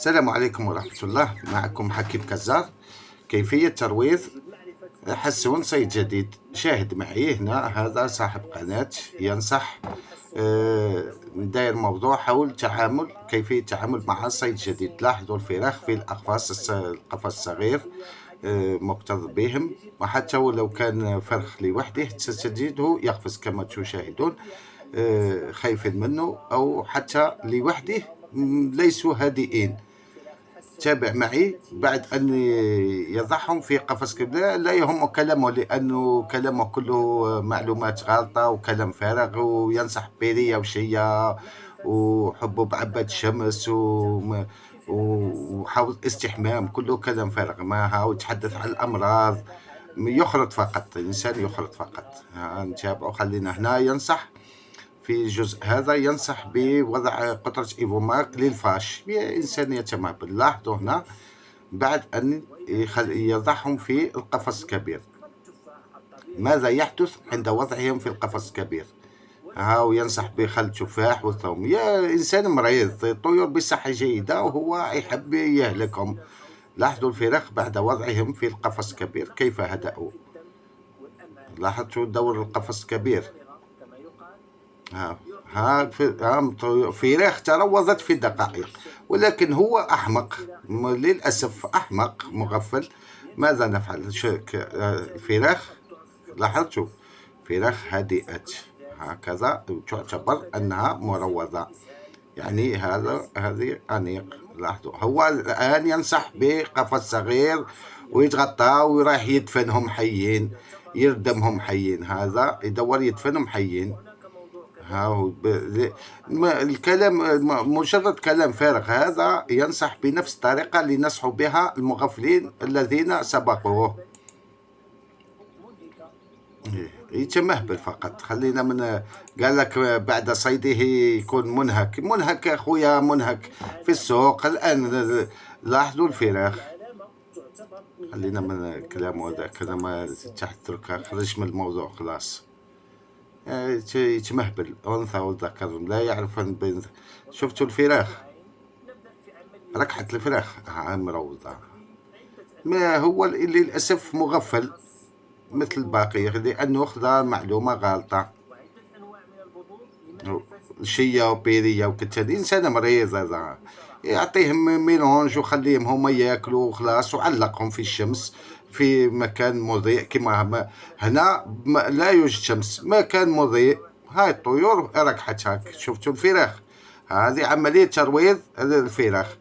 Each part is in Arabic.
السلام عليكم ورحمة الله. معكم حكيم كزار. كيفية ترويض حسون صيد جديد. شاهد معي هنا، هذا صاحب قناة ينصح داير موضوع حول كيفية التعامل مع صيد جديد. لاحظوا الفراخ في القفص الصغير مكتظ بهم، وحتى ولو كان فرخ لوحده ستجده يقفز كما تشاهدون، خايف منه أو حتى لوحده ليسوا هادئين. تابع معي. بعد أن يضعهم في قفص كبير لا يهم كلامه، لأنه كلامه كله معلومات غلطة وكلام فارغ، وينصح بيريا وشيا وحبوب عباد الشمس وحوض استحمام، كله كلام فارغ. ما هاو يتحدث عن الأمراض، يخرط فقط، الإنسان يخرط فقط. نتابعه. خلينا هنا. ينصح في الجزء هذا، ينصح بوضع قطرة إيفوماك للفاش. إنسان يتمهبل. لاحظوا هنا، بعد أن يضعهم في القفص الكبير، ماذا يحدث عند وضعهم في القفص الكبير؟ هاو ينصح بخل تفاح وثوم. يا إنسان مريض، الطيور بصحة جيدة وهو يحب يهلكهم. لاحظوا الفراخ بعد وضعهم في القفص الكبير كيف هدأوا. لاحظتوا دور القفص الكبير. فراخ تروضت في دقائق، ولكن هو أحمق للأسف، أحمق مغفل. ماذا نفعل؟ فراخ، لاحظتوا فراخ هدئت هكذا تعتبر أنها مروضة، يعني هذه أنيق. لاحظوا هو الآن ينصح بقفص صغير ويتغطى وراح يدفنهم حيين، يردمهم حيين. هذا يدور يدفنهم حيين. هاو الكلام مجرد كلام فارغ. هذا ينصح بنفس الطريقة اللي نصحوا بها المغفلين الذين سبقوه. يتمهبل فقط. خلينا من قال لك بعد صيده يكون منهك أخويا، منهك في السوق الآن. لاحظوا الفراخ. خلينا من كلامه هذا، كلام تحت خرج من الموضوع خلاص. يتمهبل، أنثى وذكر لا يعرف بين. شفتوا الفراخ، ركحة الفراخ مروضة. ما هو اللي للأسف مغفل مثل الباقي، لأنه أخذ معلومة غلطة. شيا وبيريا وكتالي. إنسان مريض هذا. يعطيهم ميلونج وخليهم هما ياكلوا وخلاص، وعلقهم في الشمس في مكان مضيء. كما هنا لا يوجد شمس، مكان مضيء. هاي الطيور ركحت هاك. شفتوا الفراخ، هذه عملية ترويض الفراخ.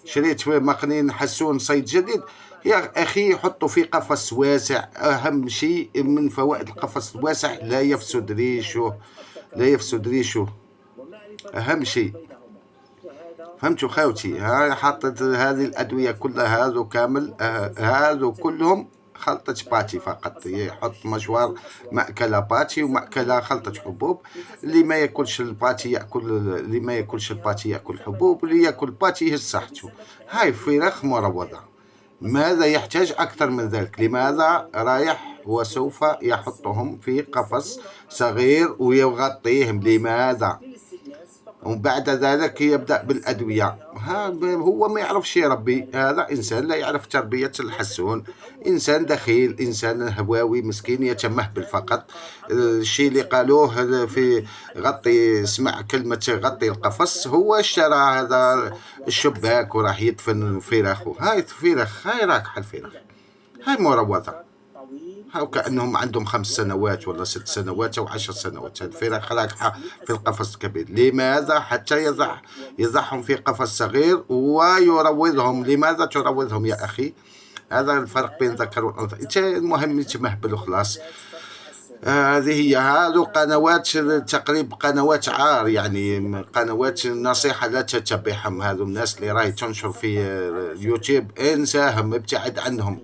شريت في مقنين حسون صيد جديد. يا أخي حطوا في قفص واسع. أهم شيء من فوائد القفص الواسع لا يفسد ريشه، أهم شيء. فهمتوا خاوتي؟ حطت هذه الأدوية كلها، هذو كامل، هذو كلهم خلطة باتي فقط. يحط مشوار مأكلة باتي ومأكلة خلطة حبوب. اللي ما يأكلش الباتي يأكل حبوب، واللي يأكل باتي يهز صحته. هاي فراخ مروضة. ماذا يحتاج أكثر من ذلك؟ لماذا رايح وسوف يحطهم في قفص صغير ويغطيهم؟ لماذا؟ وبعد ذلك يبدأ بالأدوية. هو ما يعرفش يربي. هذا إنسان لا يعرف تربية الحسون، إنسان دخيل، إنسان هواوي مسكين يتمهبل فقط. الشيء اللي قالوه في غطي، سمع كلمة غطي القفص، هو اشترى هذا الشباك وراح يدفن فراخه. هاي الفراخ، هاي راكحة الفراخ، هاي مروضة. هاو كأنهم عندهم 5 سنوات ولا 6 سنوات أو 10 سنوات. الفراخ راكحة في القفص الكبير. لماذا؟ حتى يضعهم في قفص صغير ويروضهم. لماذا تروضهم يا أخي؟ هذا الفرق بين الذكر والأنثى. المهم يتمهبل وخلاص. هذه هي. هذو قنوات تقريب قنوات عار، يعني قنوات نصيحة لا تتبعهم. هذو الناس اللي راهي تنشر في اليوتيوب انساهم، ابتعد عنهم.